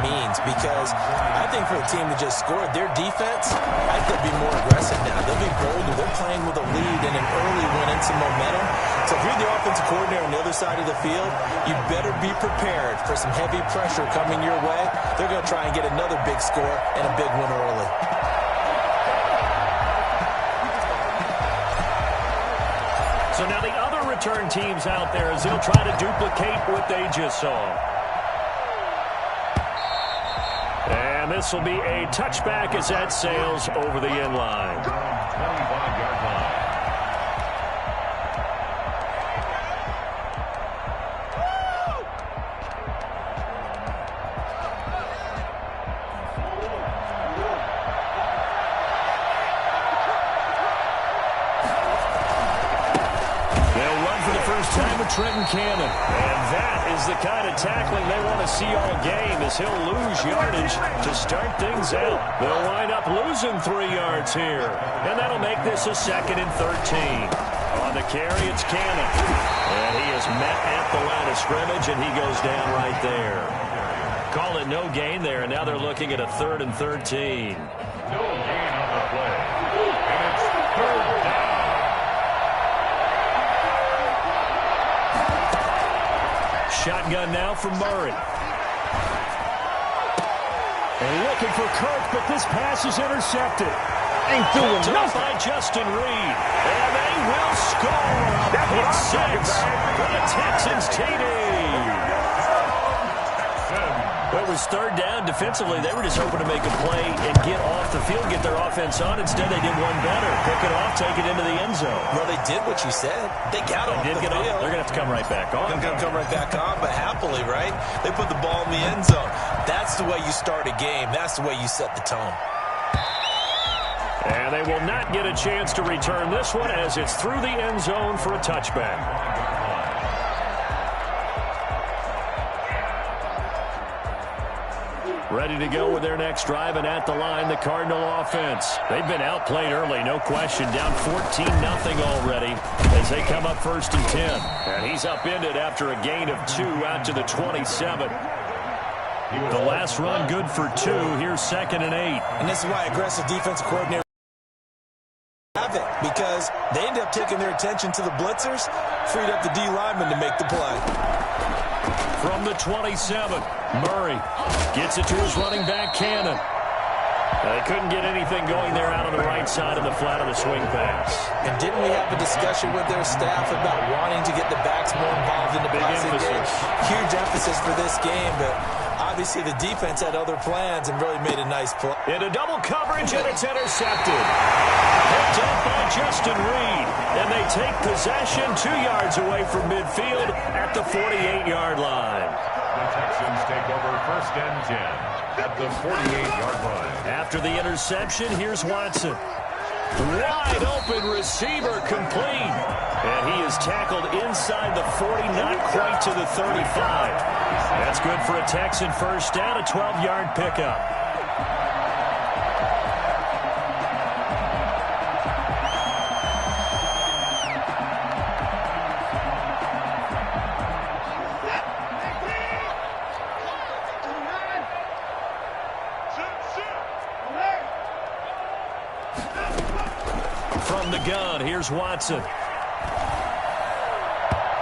means, because I think for a team that just scored, their defense, I think they'll be more aggressive now. They'll be bolder. They're playing with a lead and an early win and some momentum. So if you're the offensive coordinator on the other side of the field, you better be prepared for some heavy pressure coming your way. They're going to try and get another big score and a big win early. So now the other return teams out there as they'll try to duplicate what they just saw. And this will be a touchback as that sails over the end line. 25-yard line. Trenton Cannon. And that is the kind of tackling they want to see all game, as he'll lose yardage to start things out. They'll wind up losing 3 yards here. And that'll make this a 2nd and 13. On the carry, it's Cannon. And he is met at the line of scrimmage, and he goes down right there. Call it no gain there, and now they're looking at a 3rd and 13. No gain on the play. And it's 3rd down. Shotgun now for Murray. And looking for Kirk, but this pass is intercepted. Ain't doing nothing. By Justin Reed. And they will score. Pick 6 for the Texans TD. Well, it was 3rd down. Defensively, they were just hoping to make a play and get off the field, get their offense on. Instead, they did one better. Pick it off, take it into the end zone. Well, they did what you said. They got off the field. They're going to have to come right back on. They're going to come right back on, but happily, right? They put the ball in the end zone. That's the way you start a game. That's the way you set the tone. And they will not get a chance to return this one as it's through the end zone for a touchback. Ready to go with their next drive, and at the line, the Cardinal offense. They've been outplayed early, no question. Down 14-0 already as they come up 1st and 10. And he's upended after a gain of 2 out to the 27. The last run good for 2. Here's 2nd and 8. And this is why aggressive defensive coordinator have it, because they end up taking their attention to the blitzers, freed up the D lineman to make the play. From the 27, Murray gets it to his running back, Cannon. They couldn't get anything going there out on the right side of the flat of the swing pass. And didn't we have a discussion with their staff about wanting to get the backs more involved in the passing game? Huge emphasis for this game, but obviously the defense had other plans and really made a nice play. Into double coverage, and it's intercepted. Picked up by Justin Reed, and they take possession 2 yards away from midfield at the 48-yard line. The Texans take over 1st and 10 at the 48-yard line. After the interception, here's Watson. Wide open receiver, complete. And he is tackled inside the 40, not quite to the 35. That's good for a Texan 1st down, a 12-yard pickup. From the gun, here's Watson.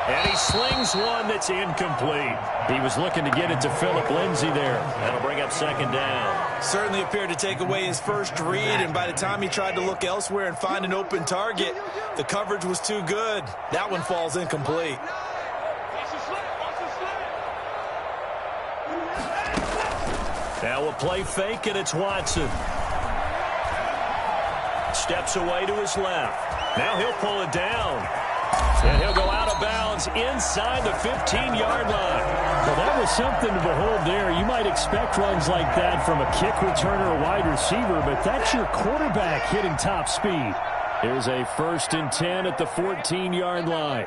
And he slings one that's incomplete. He was looking to get it to Phillip Lindsay there. That'll bring up 2nd down. Certainly appeared to take away his first read, and by the time he tried to look elsewhere and find an open target, the coverage was too good. That one falls incomplete. Now a play fake, and it's Watson. Steps away to his left. Now he'll pull it down. And he'll go out of bounds inside the 15-yard line. Well, that was something to behold there. You might expect runs like that from a kick returner or wide receiver, but that's your quarterback hitting top speed. Here's a 1st and 10 at the 14-yard line.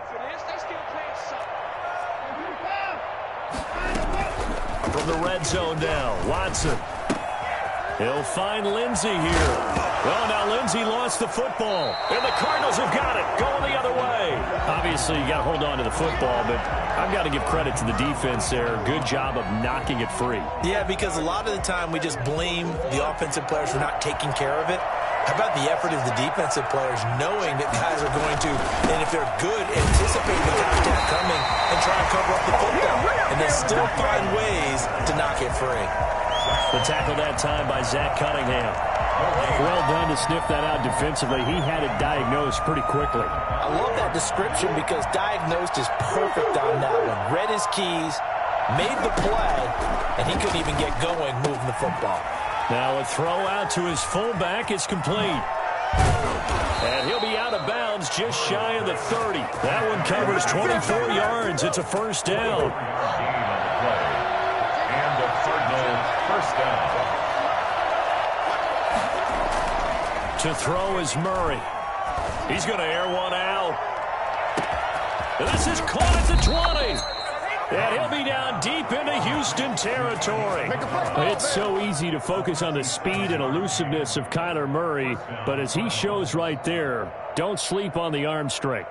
From the red zone now, Watson. He'll find Lindsey here. Well, now Lindsey lost the football, and the Cardinals have got it, going the other way. Obviously, you got to hold on to the football, but I've got to give credit to the defense there. Good job of knocking it free. Yeah, because a lot of the time we just blame the offensive players for not taking care of it. How about the effort of the defensive players knowing that guys are going to, and if they're good, anticipate the contact coming and try and cover up the football, and then still find ways to knock it free. The tackle that time by Zach Cunningham. Well done to sniff that out defensively. He had it diagnosed pretty quickly. I love that description because diagnosed is perfect on that one. Read his keys, made the play, and he couldn't even get going moving the football. Now a throw out to his fullback is complete. And he'll be out of bounds just shy of the 30. That one covers 24 yards. It's a first down. And the Cardinals first down. To throw is Murray. He's going to air one out. This is caught at the 20. And he'll be down deep into Houston territory. It's so easy to focus on the speed and elusiveness of Kyler Murray, but as he shows right there, don't sleep on the arm strength.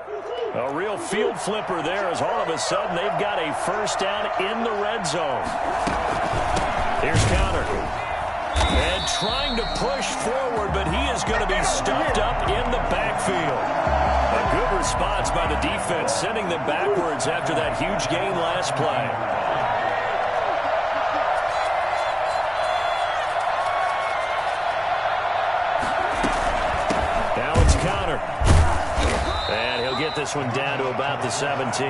A real field flipper there as all of a sudden they've got a first down in the red zone. Here's counter. And trying to push forward, but he is going to be stuffed up in the backfield. A good response by the defense, sending them backwards after that huge gain last play. Now it's counter. And he'll get this one down to about the 17.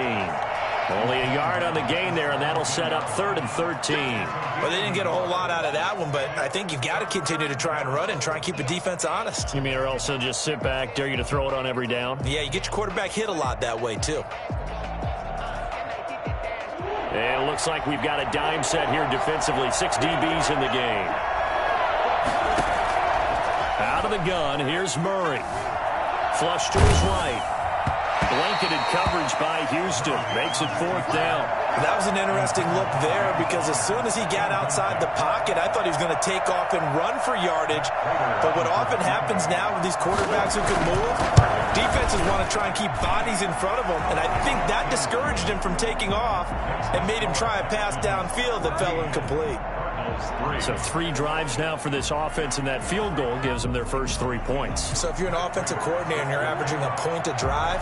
Only a yard on the gain there, and that'll set up 3rd and 13. Well, they didn't get a whole lot out of that one, but I think you've got to continue to try and run and try and keep the defense honest. You mean or also just sit back, dare you to throw it on every down? Yeah, you get your quarterback hit a lot that way, too. And it looks like we've got a dime set here defensively. 6 DBs in the game. Out of the gun, here's Murray. Flush to his right. Blanketed coverage by Houston. Makes it 4th down. That was an interesting look there because as soon as he got outside the pocket, I thought he was going to take off and run for yardage. But what often happens now with these quarterbacks who can move, defenses want to try and keep bodies in front of them. And I think that discouraged him from taking off and made him try a pass downfield that fell incomplete. So 3 drives now for this offense, and that field goal gives them their first 3 points. So if you're an offensive coordinator and you're averaging a point a drive,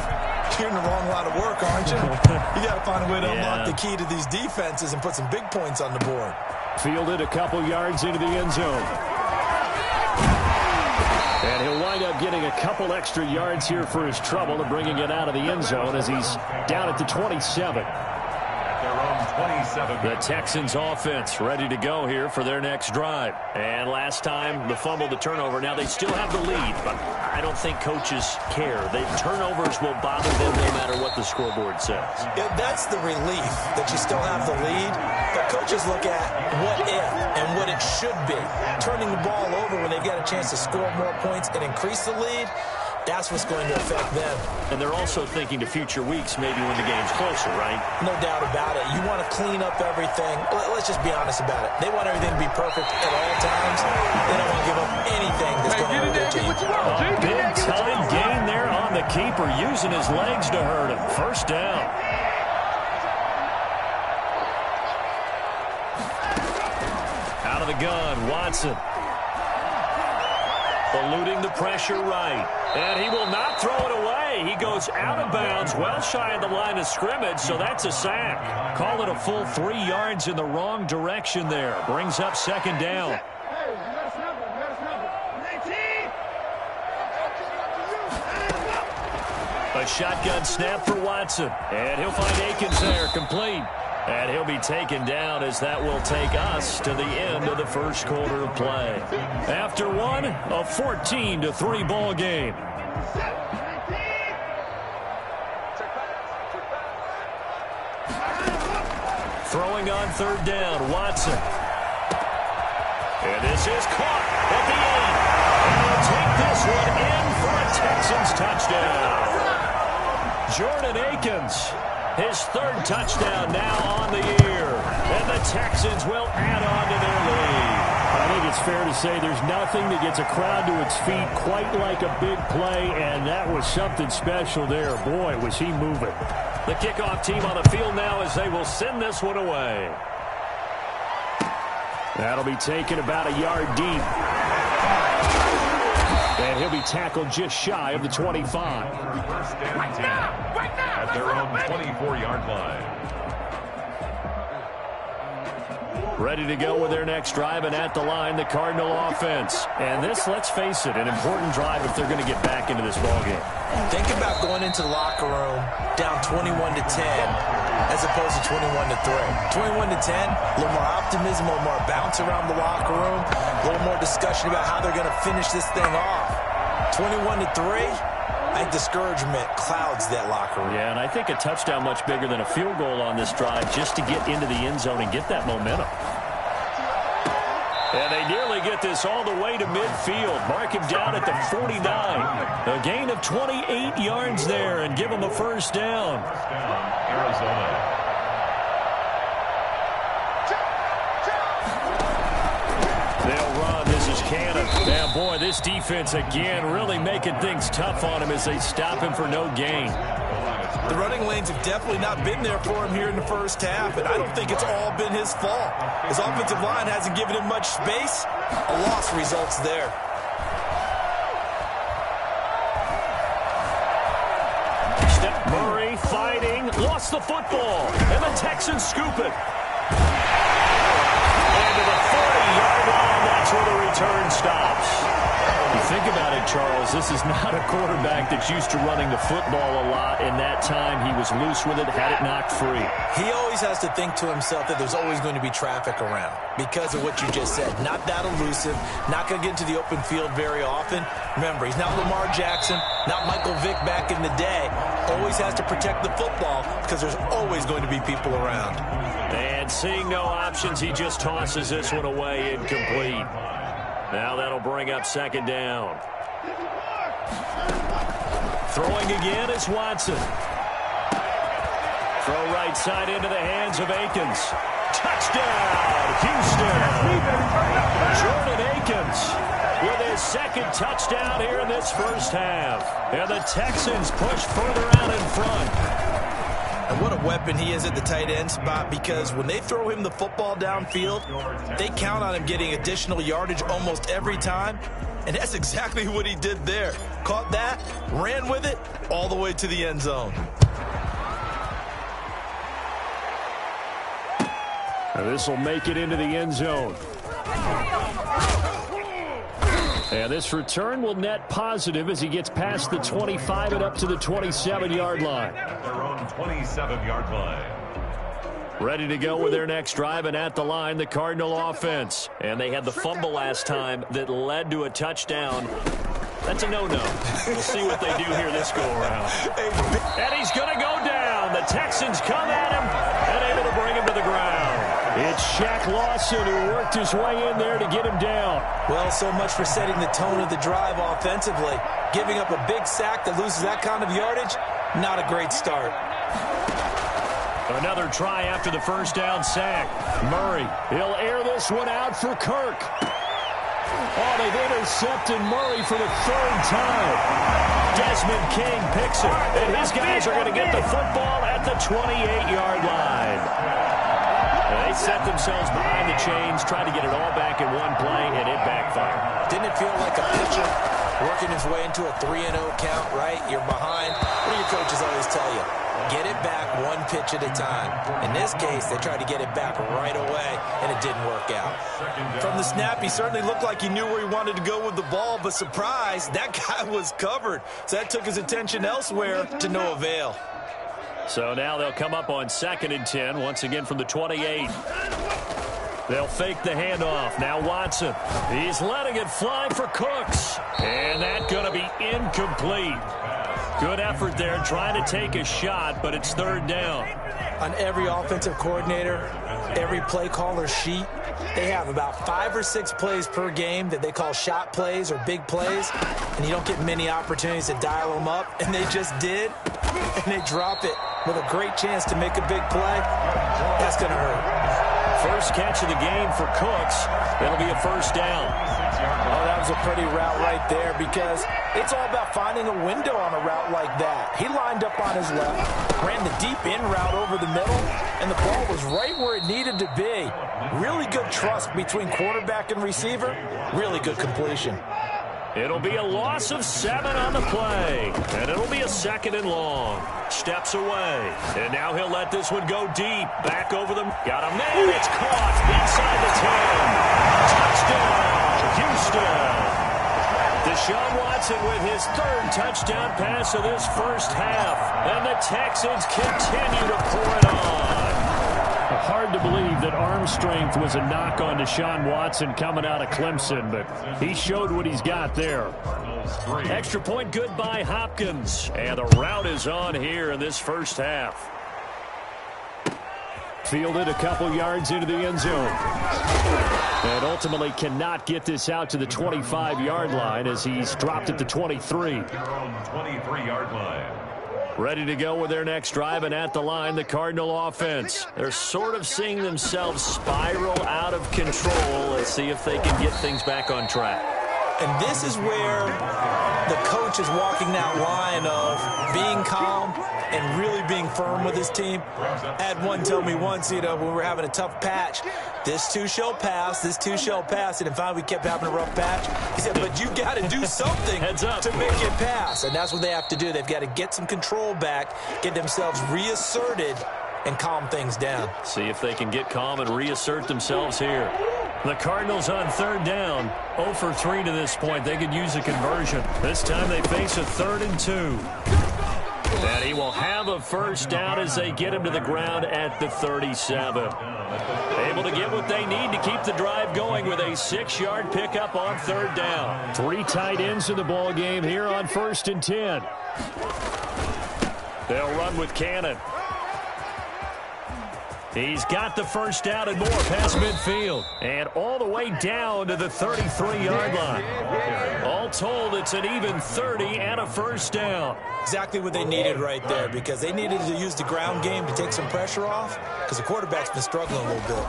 you're in the wrong line of work, aren't you? You got to find a way to unlock the key to these defenses and put some big points on the board. Fielded a couple yards into the end zone. And he'll wind up getting a couple extra yards here for his trouble and bringing it out of the end zone as he's down at the 27. The Texans offense ready to go here for their next drive. And last time, the fumble, the turnover. Now they still have the lead, but I don't think coaches care. The turnovers will bother them no matter what the scoreboard says. Yeah, that's the relief that you still have the lead. But coaches look at what if and what it should be. Turning the ball over when they've got a chance to score more points and increase the lead, that's what's going to affect them. And they're also thinking to future weeks, maybe when the game's closer, right? No doubt about it. You want to clean up everything. Let's just be honest about it. They want everything to be perfect at all times. They don't want to give up anything that's going to hurt their team. Big-time gain there on the keeper, using his legs to hurt him. First down. Out of the gun, Watson. Eluding the pressure right. And he will not throw it away. He goes out of bounds, well shy of the line of scrimmage, so that's a sack. Call it a full 3 yards in the wrong direction there. Brings up 2nd down. A shotgun snap for Watson. And he'll find Akins there, complete. And he'll be taken down as that will take us to the end of the first quarter of play. After one, a 14-3 ball game. Throwing on 3rd down, Watson. And this is caught at the 8. And he'll take this one in for a Texans touchdown. Jordan Akins. His 3rd touchdown now on the year. And the Texans will add on to their lead. I think it's it's fair to say there's nothing that gets a crowd to its feet quite like a big play, and that was something special there. Boy, was he moving. The kickoff team on the field now as they will send this one away. That'll be taken about a yard deep. And he'll be tackled just shy of the 25. First and 10 at their own 24-yard line. Ready to go with their next drive, and at the line, the Cardinal offense. And this, let's face it, an important drive if they're going to get back into this ballgame. Think about going into the locker room down 21-10 as opposed to 21-3. 21-10, a little more optimism, a little more bounce around the locker room, a little more discussion about how they're going to finish this thing off. 21-3. I think discouragement clouds that locker room. Yeah, and I think a touchdown much bigger than a field goal on this drive just to get into the end zone and get that momentum. And they nearly get this all the way to midfield. Mark him down at the 49. A gain of 28 yards there and give him a first down. Arizona. They'll run. This is Cannon. Now, boy, this defense again really making things tough on him as they stop him for no gain. The running lanes have definitely not been there for him here in the first half, and I don't think it's all been his fault. His offensive line hasn't given him much space. A loss results there. Murray fighting, lost the football, and the Texans scoop it. And to the 40-yard line, that's where the return stops. You think about it, Charles, this is not a quarterback that's used to running the football a lot. In that time, he was loose with it, had it knocked free. He always has to think to himself that there's always going to be traffic around because of what you just said. Not that elusive, not going to get into the open field very often. Remember, he's not Lamar Jackson, not Michael Vick back in the day. Always has to protect the football because there's always going to be people around. And seeing no options, he just tosses this one away incomplete. Now that'll bring up second down. Throwing again is Watson. Throw right side into the hands of Akins. Touchdown, Houston. Jordan Akins with his second touchdown here in this first half. And the Texans push further out in front. And what a weapon he is at the tight end spot, because when they throw him the football downfield, they count on him getting additional yardage almost every time. And that's exactly what he did there. Caught that, ran with it, all the way to the end zone. And this will make it into the end zone. And this return will net positive as he gets past the 25 and up to the 27-yard line. Their own 27-yard line. Ready to go with their next drive, and at the line, the Cardinal offense. And they had the fumble last time that led to a touchdown. That's a no-no. We'll see what they do here this go-around. And he's going to go down. The Texans come at him and able to bring him to the ground. It's Shaq Lawson who worked his way in there to get him down. Well, so much for setting the tone of the drive offensively. Giving up a big sack that loses that kind of yardage, not a great start. Another try after the first down sack. Murray, he'll air this one out for Kirk. Oh, they've intercepted Murray for the third time. Desmond King picks it, and his guys are going to get the football at the 28-yard line. They set themselves behind the chains, tried to get it all back in one play, and it backfired. Didn't it feel like a pitcher working his way into a 3-0 count, right? You're behind. What do your coaches always tell you? Get it back one pitch at a time. In this case, they tried to get it back right away, and it didn't work out. From the snap, he certainly looked like he knew where he wanted to go with the ball, but surprise, that guy was covered. So that took his attention elsewhere to no avail. So now they'll come up on 2nd and 10, once again from the 28. They'll fake the handoff. Now Watson. He's letting it fly for Cooks. And that's going to be incomplete. Good effort there trying to take a shot, but it's third down. On every offensive coordinator, every play caller sheet, they have about 5 or 6 plays per game that they call shot plays or big plays, and you don't get many opportunities to dial them up, and they just did, and they drop it with a great chance to make a big play. That's going to hurt. First catch of the game for Cooks. It'll be a first down. Oh, that was a pretty route right there because it's all about finding a window on a route like that. He lined up on his left, ran the deep in route over the middle, and the ball was right where it needed to be. Really good trust between quarterback and receiver. Really good completion. It'll be a loss of 7 on the play, and it'll be a 2nd and long. Steps away, and now he'll let this one go deep. Back over them. Got a man. It's caught inside the 10. Touchdown, Houston. Deshaun Watson with his 3rd touchdown pass of this first half, and the Texans continue to pour it on. Hard to believe that arm strength was a knock on Deshaun Watson coming out of Clemson, but he showed what he's got there. Extra point good by Hopkins, and the route is on here in this first half. Fielded a couple yards into the end zone. And ultimately cannot get this out to the 25-yard line as he's dropped at the 23. Their own 23-yard line. Ready to go with their next drive, and at the line, the Cardinal offense. They're sort of seeing themselves spiral out of control. Let's see if they can get things back on track. And this is where the coach is walking that line of being calm and really being firm with his team. I had one tell me once, when we were having a tough patch, this too shall pass, this too shall pass. And finally we kept having a rough patch. He said, but you got to do something to make it pass. And that's what they have to do. They've got to get some control back, get themselves reasserted, and calm things down. See if they can get calm and reassert themselves here. The Cardinals on 3rd down. 0 for 3 to this point. They could use a conversion. This time they face a 3rd and 2. And he will have a first down as they get him to the ground at the 37. Able to get what they need to keep the drive going with a 6-yard pickup on 3rd down. 3 tight ends in the ball game here on 1st and 10. They'll run with Cannon. He's got the first down and more past midfield. And all the way down to the 33-yard line. All told, it's an even 30 and a first down. Exactly what they needed right there, because they needed to use the ground game to take some pressure off, because the quarterback's been struggling a little bit.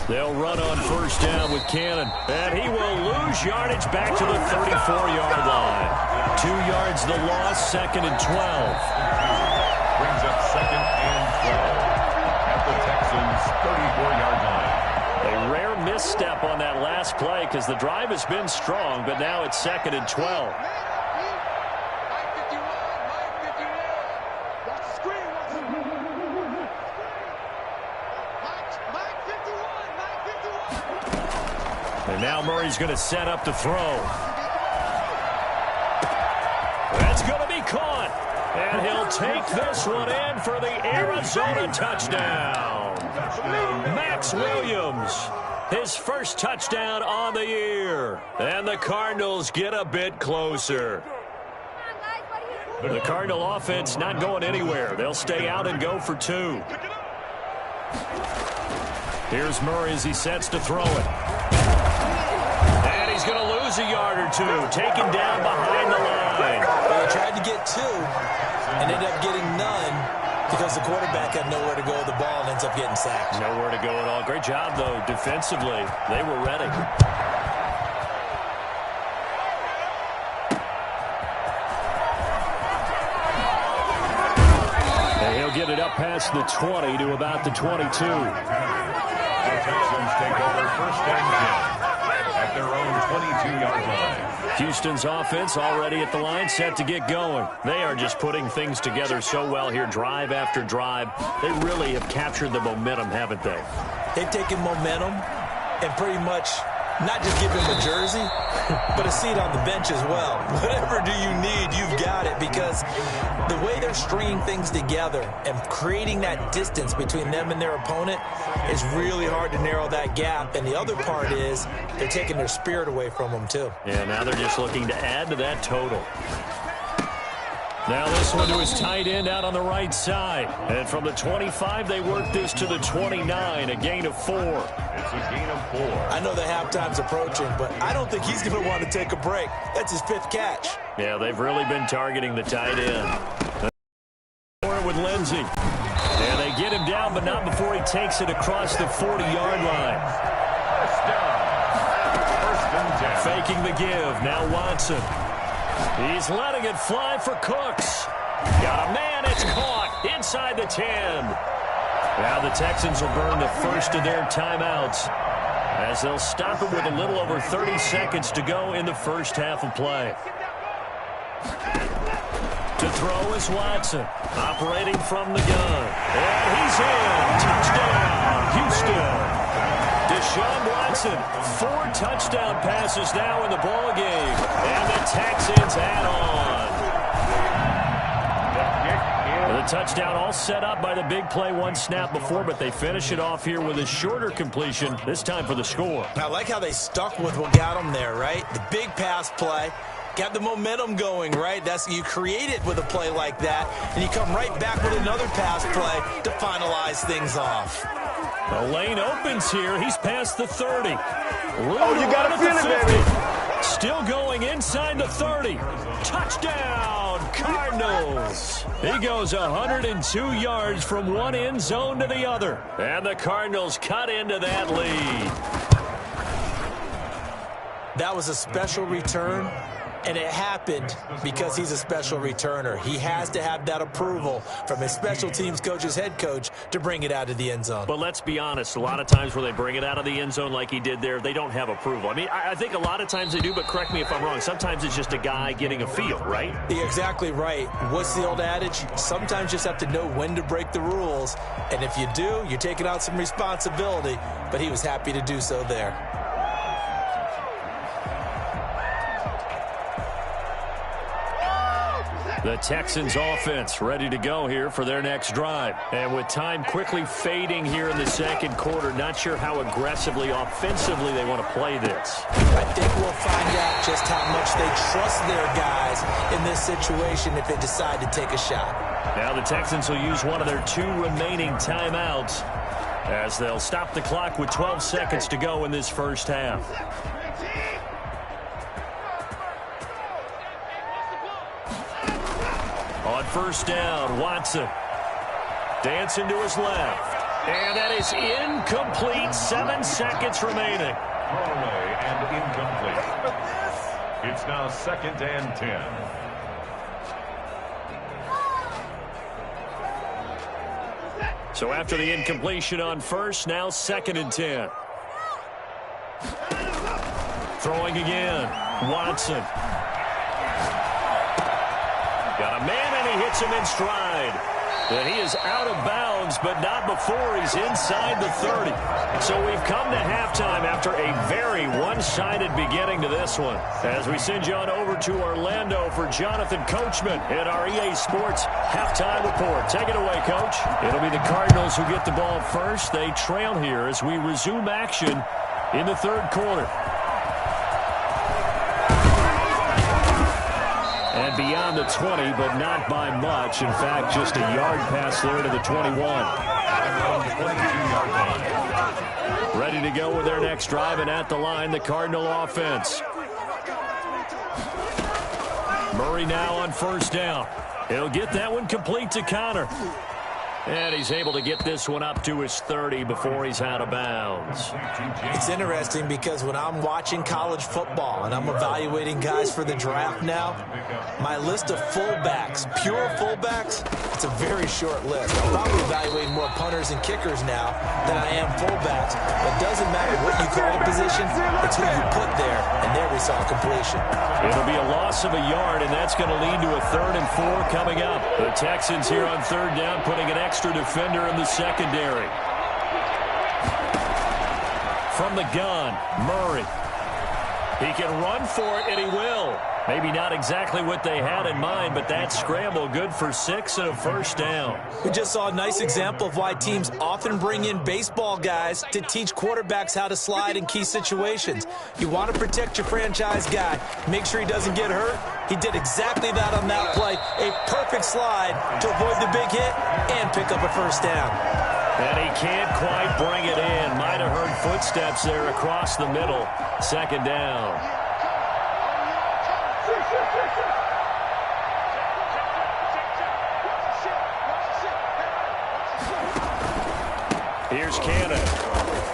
They'll run on first down with Cannon. And he will lose yardage back to the 34-yard line. 2 yards the loss, 2nd and 12. Brings up 2nd and 12. The Texans' 34-yard line. A rare misstep on that last play because the drive has been strong, but now it's 2nd and 12. And now Murray's going to set up to throw. That's going to be caught. And he'll take this one in for the Arizona touchdown. Max Williams, his first touchdown on the year. And the Cardinals get a bit closer. The Cardinal offense not going anywhere. They'll stay out and go for 2. Here's Murray as he sets to throw it. And he's going to lose a yard or 2. Taken down behind the line. Well, they tried to get 2. And ended up getting none because the quarterback had nowhere to go with the ball and ends up getting sacked. Nowhere to go at all. Great job, though, defensively. They were ready. And he'll get it up past the 20 to about the 22. The Texans take over 1st and 10 at their own 22-yard line. Houston's offense already at the line, set to get going. They are just putting things together so well here, drive after drive. They really have captured the momentum, haven't they? They've taken momentum and pretty much not just give him a jersey, but a seat on the bench as well. Whatever do you need, you've got it, because the way they're stringing things together and creating that distance between them and their opponent is really hard to narrow that gap. And the other part is they're taking their spirit away from them, too. Yeah, now they're just looking to add to that total. Now this one to his tight end out on the right side. And from the 25, they work this to the 29, a gain of 4. It's a gain of 4. I know the halftime's approaching, but I don't think he's going to want to take a break. That's his 5th catch. Yeah, they've really been targeting the tight end. With Lindsey. And they get him down, but not before he takes it across the 40-yard line. First down. taking the give. Now Watson. He's letting it fly for Cooks. Got a man. It's caught inside the 10. Now the Texans will burn the first of their timeouts as they'll stop it with a little over 30 seconds to go in the first half of play. To throw is Watson, operating from the gun. And he's in. Touchdown, Houston. Deshaun Watson, 4 touchdown passes now in the ballgame. And the Texans add on. The touchdown all set up by the big play one snap before, but they finish it off here with a shorter completion, this time for the score. I like how they stuck with what got them there, right? The big pass play. Got the momentum going, right? You create it with a play like that, and you come right back with another pass play to finalize things off. The lane opens here. He's past the 30. Oh, you got to feel it, baby. Still going inside the 30. Touchdown, Cardinals. He goes 102 yards from one end zone to the other. And the Cardinals cut into that lead. That was a special return. And it happened because he's a special returner. He has to have that approval from his special teams coach's head coach to bring it out of the end zone. But let's be honest, a lot of times where they bring it out of the end zone like he did there, they don't have approval. I mean, I think a lot of times they do, but correct me if I'm wrong. Sometimes it's just a guy getting a feel, right? You're exactly right. What's the old adage? Sometimes you just have to know when to break the rules. And if you do, you're taking out some responsibility. But he was happy to do so there. The Texans offense ready to go here for their next drive. And with time quickly fading here in the second quarter, not sure how aggressively, offensively they want to play this. I think we'll find out just how much they trust their guys in this situation if they decide to take a shot. Now the Texans will use one of their 2 remaining timeouts as they'll stop the clock with 12 seconds to go in this first half. On first down, Watson. Dancing to his left. And that is incomplete. 7 seconds remaining. Thrown away and incomplete. It's now 2nd and 10. So after the incompletion on first, now 2nd and 10. Throwing again. Watson. Got a man, and he hits him in stride. And he is out of bounds, but not before he's inside the 30. So we've come to halftime after a very one-sided beginning to this one. As we send you on over to Orlando for Jonathan Coachman in our EA Sports Halftime Report. Take it away, Coach. It'll be the Cardinals who get the ball first. They trail here as we resume action in the third quarter. And beyond the 20, but not by much. In fact, just a yard pass there to the 21. Ready to go with their next drive, and at the line, the Cardinal offense. Murray now on first down. He'll get that one complete to Connor. And he's able to get this one up to his 30 before he's out of bounds. It's interesting because when I'm watching college football and I'm evaluating guys for the draft now, my list of fullbacks, pure fullbacks, it's a very short list. I'm probably evaluating more punters and kickers now than I am fullbacks. But it doesn't matter what you call a position, it's who you put there, and there we saw completion. It'll be a loss of a yard, and that's going to lead to a 3rd and 4 coming up. The Texans here on 3rd down, putting an extra defender in the secondary. From the gun, Murray. He can run for it, and he will. Maybe not exactly what they had in mind, but that scramble good for 6 and a first down. We just saw a nice example of why teams often bring in baseball guys to teach quarterbacks how to slide in key situations. You want to protect your franchise guy. Make sure he doesn't get hurt. He did exactly that on that play. A perfect slide to avoid the big hit and pick up a first down. And he can't quite bring it in. Might have heard footsteps there across the middle. 2nd down. Here's Cannon.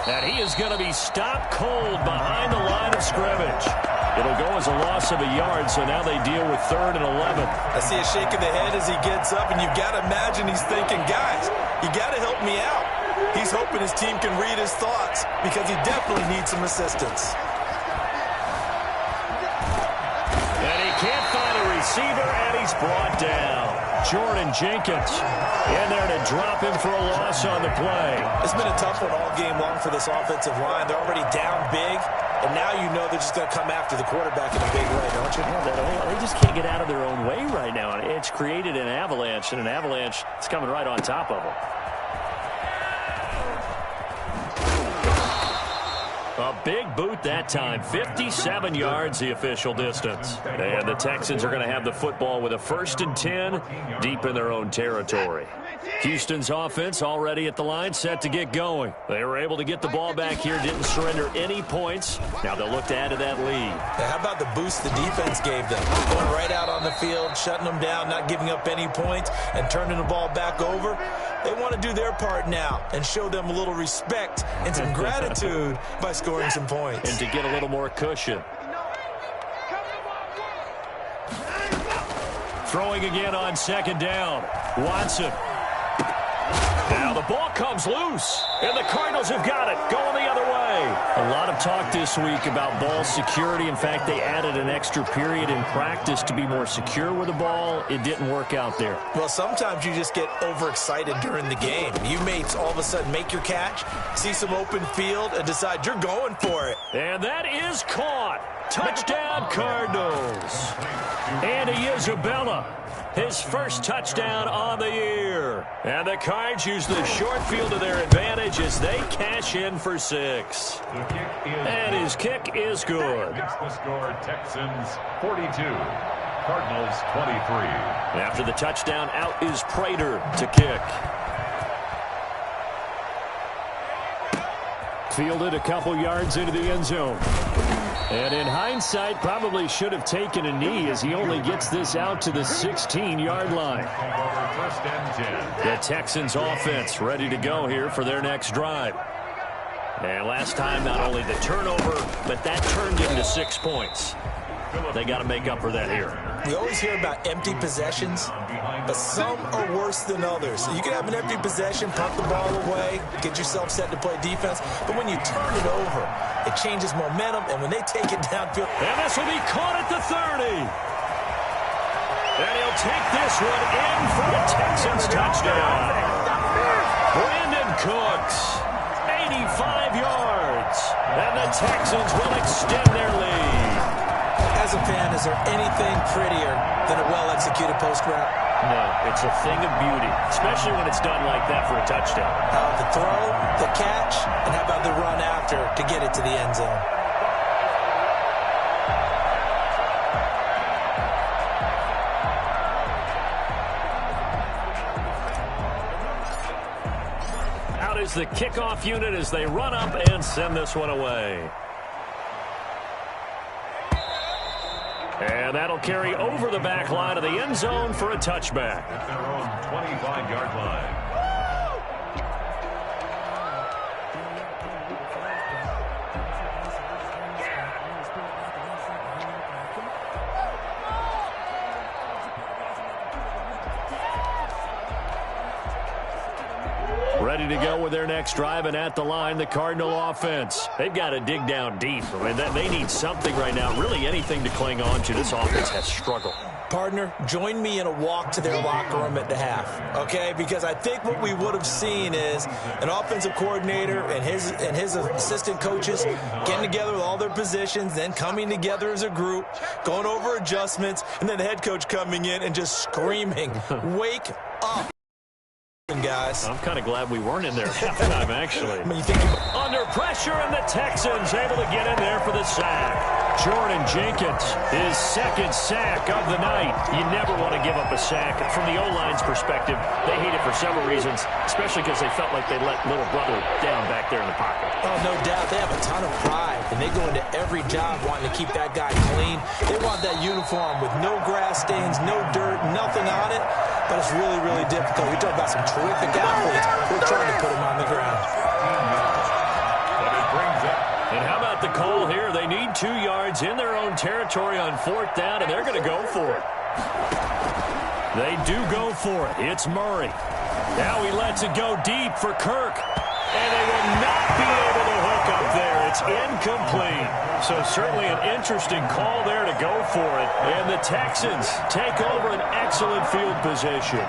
And he is going to be stopped cold behind the line of scrimmage. It'll go as a loss of a yard, so now they deal with 3rd and 11. I see a shake of the head as he gets up, and you've got to imagine he's thinking, guys, you got to help me out. He's hoping his team can read his thoughts because he definitely needs some assistance. And he can't find a receiver, and he's brought down. Jordan Jenkins in there to drop him for a loss on the play. It's been a tough one all game long for this offensive line. They're already down big, and now you know they're just going to come after the quarterback in a big way, don't you? Yeah, they just can't get out of their own way right now. It's created an avalanche, and an avalanche is coming right on top of them. A big boot that time. 57 yards the official distance. And the Texans are going to have the football with a 1st and 10 deep in their own territory. Houston's offense already at the line, set to get going. They were able to get the ball back here, didn't surrender any points. Now they'll look to add to that lead. How about the boost the defense gave them? Going right out on the field, shutting them down, not giving up any points, and turning the ball back over. They want to do their part now and show them a little respect and some gratitude by scoring some points. And to get a little more cushion. Throwing again on 2nd down. Watson. Now the ball comes loose, and the Cardinals have got it, going the other way. A lot of talk this week about ball security. In fact, they added an extra period in practice to be more secure with the ball. It didn't work out there. Well, sometimes you just get overexcited during the game. You may all of a sudden make your catch, see some open field, and decide you're going for it. And that is caught. Touchdown, Cardinals. Andy Isabella, his first touchdown on the year. And the Cards use the short field to their advantage as they cash in for 6. And his kick is good. Makes the score Texans 42, Cardinals 23. After the touchdown, out is Prater to kick. Fielded a couple yards into the end zone. And in hindsight, probably should have taken a knee as he only gets this out to the 16-yard line. 1st and 10. The Texans offense ready to go here for their next drive. And last time, not only the turnover, but that turned into 6 points. They got to make up for that here. We always hear about empty possessions, but some are worse than others. You can have an empty possession, punt the ball away, get yourself set to play defense, but when you turn it over, it changes momentum, and when they take it downfield. And this will be caught at the 30. And he'll take this one in for a Texans touchdown. Brandon Cooks, 85 yards, and the Texans will extend their lead. As a fan, is there anything prettier than a well-executed post route? No, it's a thing of beauty, especially when it's done like that for a touchdown. The throw, the catch, and how about the run after to get it to the end zone? Out is the kickoff unit as they run up and send this one away. And that'll carry over the back line of the end zone for a touchback. At their own 25-yard line. Ready to go with their next drive, and at the line, the Cardinal offense. They've got to dig down deep. I mean, they need something right now, really anything to cling on to. This offense has struggled. Partner, join me in a walk to their locker room at the half, okay? Because I think what we would have seen is an offensive coordinator and his assistant coaches getting together with all their positions, then coming together as a group, going over adjustments, and then the head coach coming in and just screaming, "Wake up, guys." I'm kind of glad we weren't in there at halftime, actually. I mean, you think under pressure, and the Texans able to get in there for the sack. Jordan Jenkins, his 2nd sack of the night. You never want to give up a sack. From the O-line's perspective, they hate it for several reasons, especially because they felt like they let little brother down back there in the pocket. Oh, no doubt. They have a ton of pride, and they go into every job wanting to keep that guy clean. They want that uniform with no grass stains, no dirt, nothing on it. But it's really, really difficult. You're talking about some terrific athletes. We're trying to put them on the ground. And it brings up. And how about the call here. They need 2 yards in their own territory on 4th down, and they're going to go for it. They do go for it. It's Murray. Now he lets it go deep for Kirk. And they will not be able to hook up there. It's incomplete. So certainly an interesting call there to go for it. And the Texans take over an excellent field position.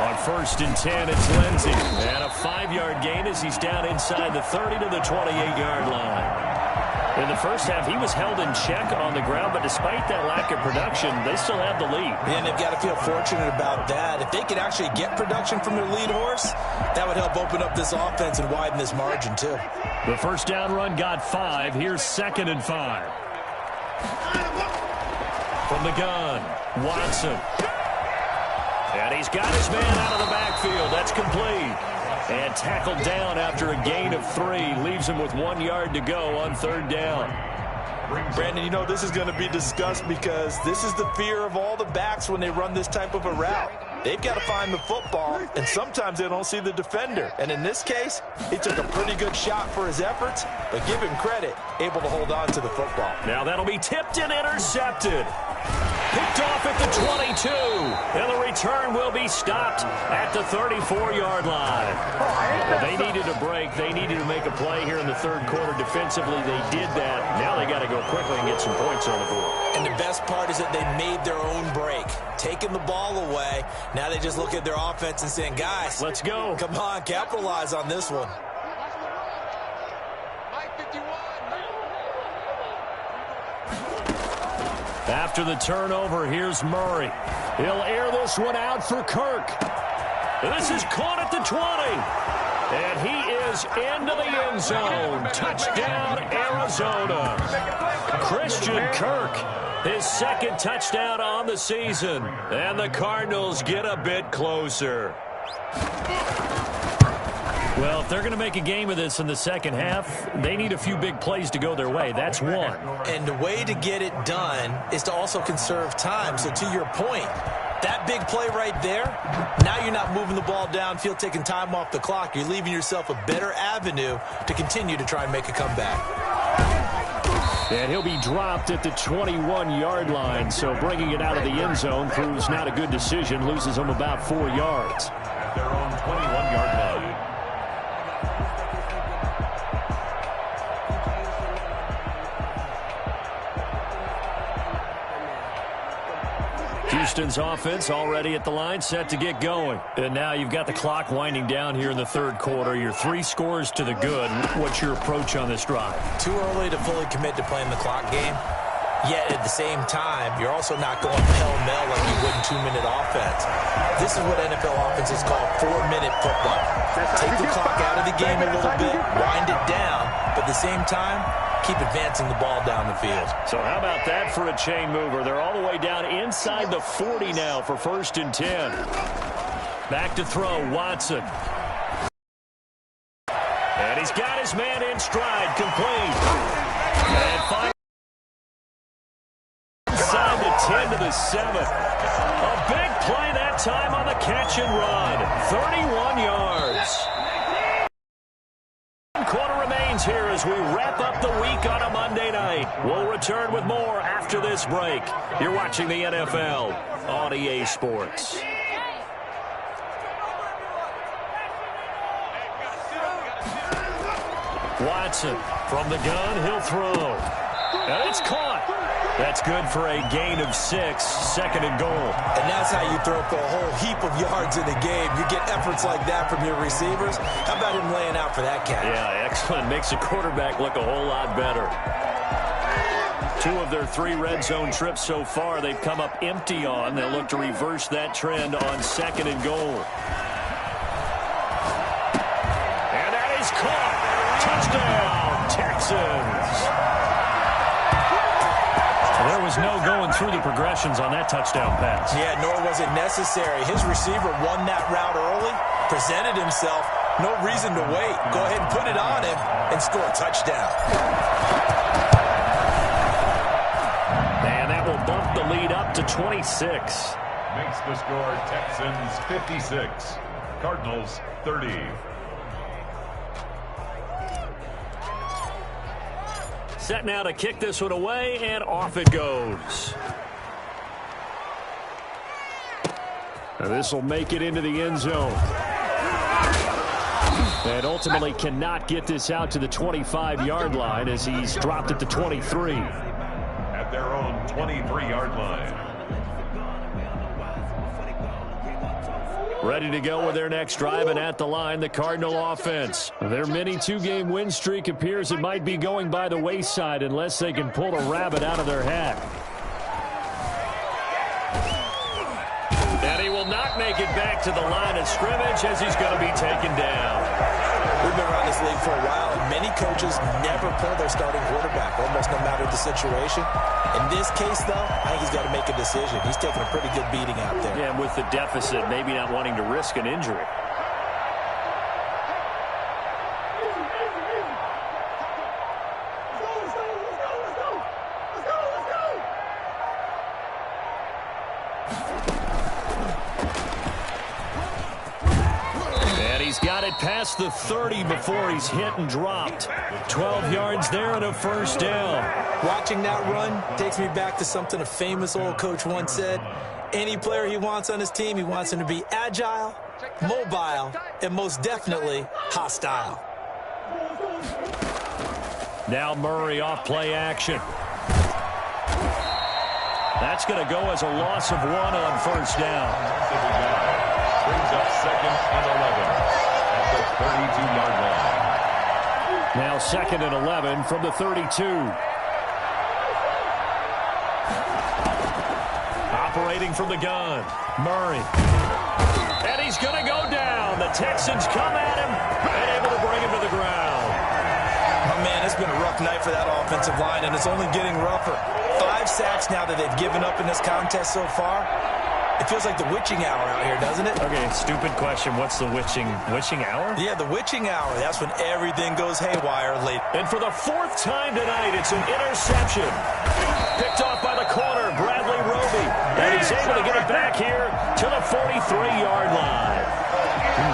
On 1st and 10, it's Lindsey. And a 5-yard gain as he's down inside the 30 to the 28-yard line. In the first half, he was held in check on the ground, but despite that lack of production, they still have the lead. And they've got to feel fortunate about that. If they could actually get production from their lead horse, that would help open up this offense and widen this margin, too. The first down run got 5. Here's 2nd and 5. From the gun, Watson. And he's got his man out of the backfield. That's complete. And tackled down after a gain of 3. Leaves him with 1 yard to go on 3rd down. Brandon, you know this is going to be discussed because this is the fear of all the backs when they run this type of a route. They've got to find the football, and sometimes they don't see the defender. And in this case, he took a pretty good shot for his efforts, but give him credit, able to hold on to the football. Now that'll be tipped and intercepted. Picked off at the 22, and the return will be stopped at the 34-yard line. Well, they needed a break. They needed to make a play here in the 3rd quarter. Defensively, they did that. Now they got to go quickly and get some points on the board. And the best part is that they made their own break, taking the ball away. Now they just look at their offense and saying, guys, let's go. Come on, capitalize on this one. After the turnover, here's Murray. He'll air this one out for Kirk. This is caught at the 20. And he is into the end zone. Touchdown, Arizona. Christian Kirk, his 2nd touchdown on the season. And the Cardinals get a bit closer. Well, if they're going to make a game of this in the second half, they need a few big plays to go their way. That's one. And the way to get it done is to also conserve time. So to your point, that big play right there, now you're not moving the ball downfield, taking time off the clock. You're leaving yourself a better avenue to continue to try and make a comeback. And he'll be dropped at the 21-yard line, so bringing it out of the end zone proves not a good decision, loses him about 4 yards. At their own 21-yard line. Houston's offense already at the line, set to get going. And now you've got the clock winding down here in the 3rd quarter. You're 3 scores to the good. What's your approach on this drive? Too early to fully commit to playing the clock game. Yet at the same time, you're also not going pell-mell like you would in 2-minute offense. This is what NFL offenses call 4-minute football. Take the clock out of the game a little bit, wind it down, but at the same time, keep advancing the ball down the field. So how about that for a chain mover? They're all the way down inside the 40 now for 1st and 10. Back to throw, Watson. And he's got his man in stride, complete. And finally, inside the 10 to the 7. A big play that time on the catch and run. 31 yards. Quarter remains here as we wrap up the week on a Monday night. We'll return with more after this break. You're watching the NFL on EA Sports. Watson from the gun, he'll throw. And it's caught. That's good for a gain of 6, 2nd and goal. And that's how you throw for a whole heap of yards in the game. You get efforts like that from your receivers. How about him laying out for that catch? Yeah, excellent. Makes the quarterback look a whole lot better. 2 of their 3 red zone trips so far, they've come up empty on. They'll look to reverse that trend on 2nd and goal. And that is caught. Touchdown, Texans. There was no going through the progressions on that touchdown pass. Yeah, nor was it necessary. His receiver won that route early, presented himself. No reason to wait. Go ahead and put it on him and score a touchdown. And that will bump the lead up to 26. Makes the score Texans 56, Cardinals 30. Set now to kick this one away, and off it goes. This will make it into the end zone. And ultimately cannot get this out to the 25-yard line as he's dropped at the 23. At their own 23-yard line. Ready to go with their next drive, and at the line, the Cardinal offense. Their mini two-game win streak appears it might be going by the wayside unless they can pull a rabbit out of their hat. And he will not make it back to the line of scrimmage as he's going to be taken down. We've been around this league for a while, and many coaches never pull their starting quarterback, almost no matter the situation. In this case, though, I think he's got to make a decision. He's taking a pretty good beating out there. Yeah, and with the deficit, maybe not wanting to risk an injury. Got it past the 30 before he's hit and dropped. 12 yards there and a first down. Watching that run takes me back to something a famous old coach once said. Any player he wants on his team, he wants him to be agile, mobile, and most definitely hostile. Now Murray off play action. That's going to go as a loss of 1 on first down. Brings up 2nd and 11. 32-yard line. Now 2nd and 11 from the 32. Operating from the gun, Murray. And he's going to go down. The Texans come at him and able to bring him to the ground. Oh, man, it's been a rough night for that offensive line, and it's only getting rougher. 5 sacks now that they've given up in this contest so far. It feels like the witching hour out here, doesn't it? Okay, stupid question. What's the witching hour? Yeah, the witching hour. That's when everything goes haywire late. And for the 4th time tonight, it's an interception. Picked off by the corner, Bradley Roby. And he's able to get it back here to the 43-yard line.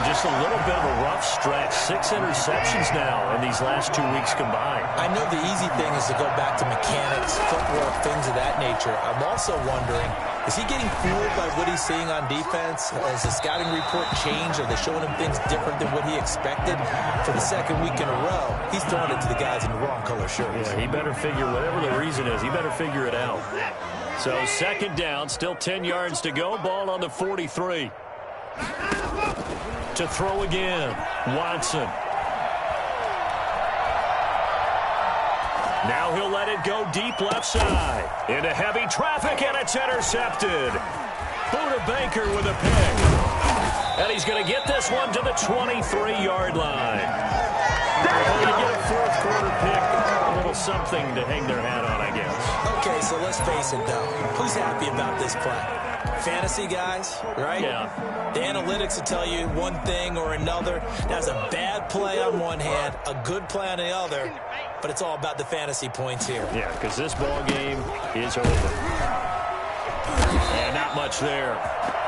Just a little bit of a rough stretch. 6 interceptions now in these last 2 weeks combined. I know the easy thing is to go back to mechanics, footwork, things of that nature. I'm also wondering, is he getting fooled by what he's seeing on defense? Has the scouting report changed? Are they showing him things different than what he expected? For the 2nd week in a row, he's throwing it to the guys in the wrong color shirts. Yeah, he better figure, whatever the reason is, he better figure it out. So 2nd down, still 10 yards to go. Ball on the 43. To throw again, Watson. Now he'll let it go deep left side. Into heavy traffic, and it's intercepted. Buda Baker with a pick. And he's going to get this one to the 23-yard line. Well, you get a 4th quarter pick, a little something to hang their hat on, I guess. Okay, so let's face it, though. Who's happy about this play? Fantasy guys, right? Yeah. The analytics will tell you one thing or another. That's a bad play on one hand, a good play on the other, but it's all about the fantasy points here. Yeah, because this ball game is over. And not much there.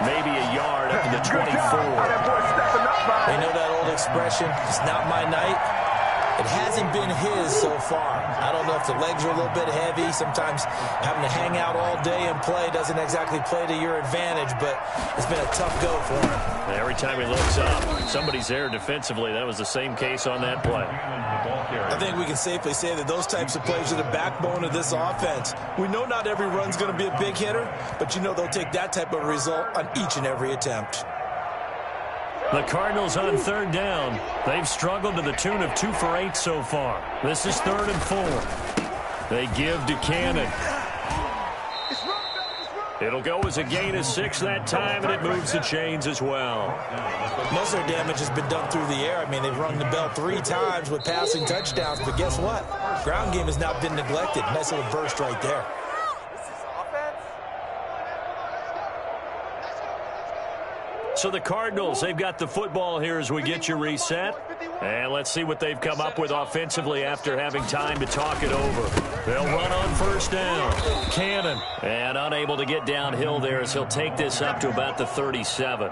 Maybe a yard up to the 24. They know that old expression, it's not my night. It hasn't been his so far. I don't know if the legs are a little bit heavy. Sometimes having to hang out all day and play doesn't exactly play to your advantage, but it's been a tough go for him. Every time he looks up, somebody's there defensively. That was the same case on that play. I think we can safely say that those types of plays are the backbone of this offense. We know not every run's going to be a big hitter, but you know they'll take that type of result on each and every attempt. The Cardinals on 3rd down. They've struggled to the tune of 2 for 8 so far. This is 3rd and 4. They give to Cannon. It'll go as a gain of 6 that time, and it moves the chains as well. Most of their damage has been done through the air. I mean, they've rung the bell 3 times with passing touchdowns, but guess what? Ground game has not been neglected. Nice little burst right there. So the Cardinals, they've got the football here as we get you reset. And let's see what they've come up with offensively after having time to talk it over. They'll run on first down. Cannon. And unable to get downhill there as he'll take this up to about the 37.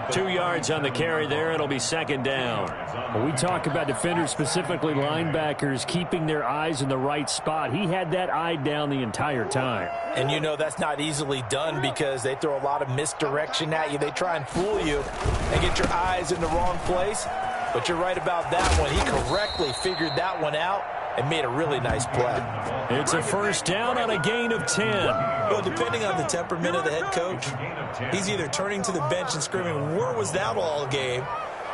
2 yards on the carry there. It'll be second down. When we talk about defenders, specifically linebackers, keeping their eyes in the right spot, he had that eye down the entire time. And you know that's not easily done because they throw a lot of misdirection at you. They try and fool you and get your eyes in the wrong place. But you're right about that one. He correctly figured that one out and made a really nice play. It's a first down on a gain of 10. Well, depending on the temperament of the head coach, he's either turning to the bench and screaming, "Where was that all game?"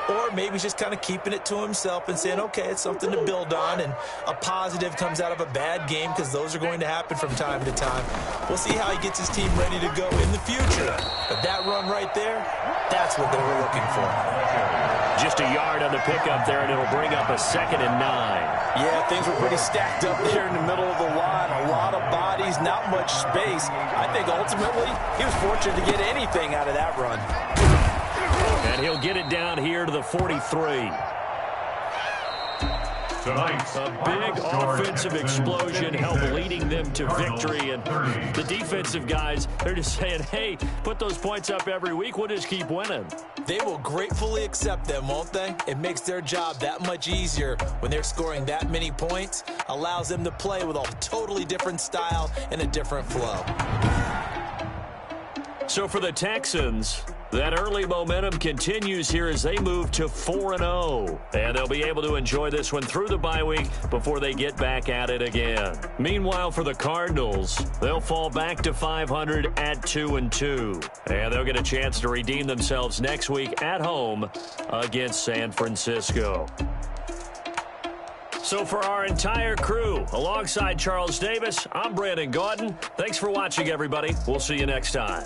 Or maybe he's just kind of keeping it to himself and saying, okay, it's something to build on, and a positive comes out of a bad game because those are going to happen from time to time. We'll see how he gets his team ready to go in the future. But that run right there, that's what they were looking for. Just a yard on the pickup there, and it'll bring up a 2nd and 9. Yeah, things were pretty stacked up there in the middle of the line. A lot of bodies, not much space. I think ultimately he was fortunate to get anything out of that run. And he'll get it down here to the 43. A big offensive explosion helped leading them to victory. And the defensive guys, they're just saying, hey, put those points up every week. We'll just keep winning. They will gratefully accept them, won't they? It makes their job that much easier when they're scoring that many points. Allows them to play with a totally different style and a different flow. So for the Texans, that early momentum continues here as they move to 4-0. And they'll be able to enjoy this one through the bye week before they get back at it again. Meanwhile, for the Cardinals, they'll fall back to 500 at 2-2. And they'll get a chance to redeem themselves next week at home against San Francisco. So for our entire crew, alongside Charles Davis, I'm Brandon Gaudin. Thanks for watching, everybody. We'll see you next time.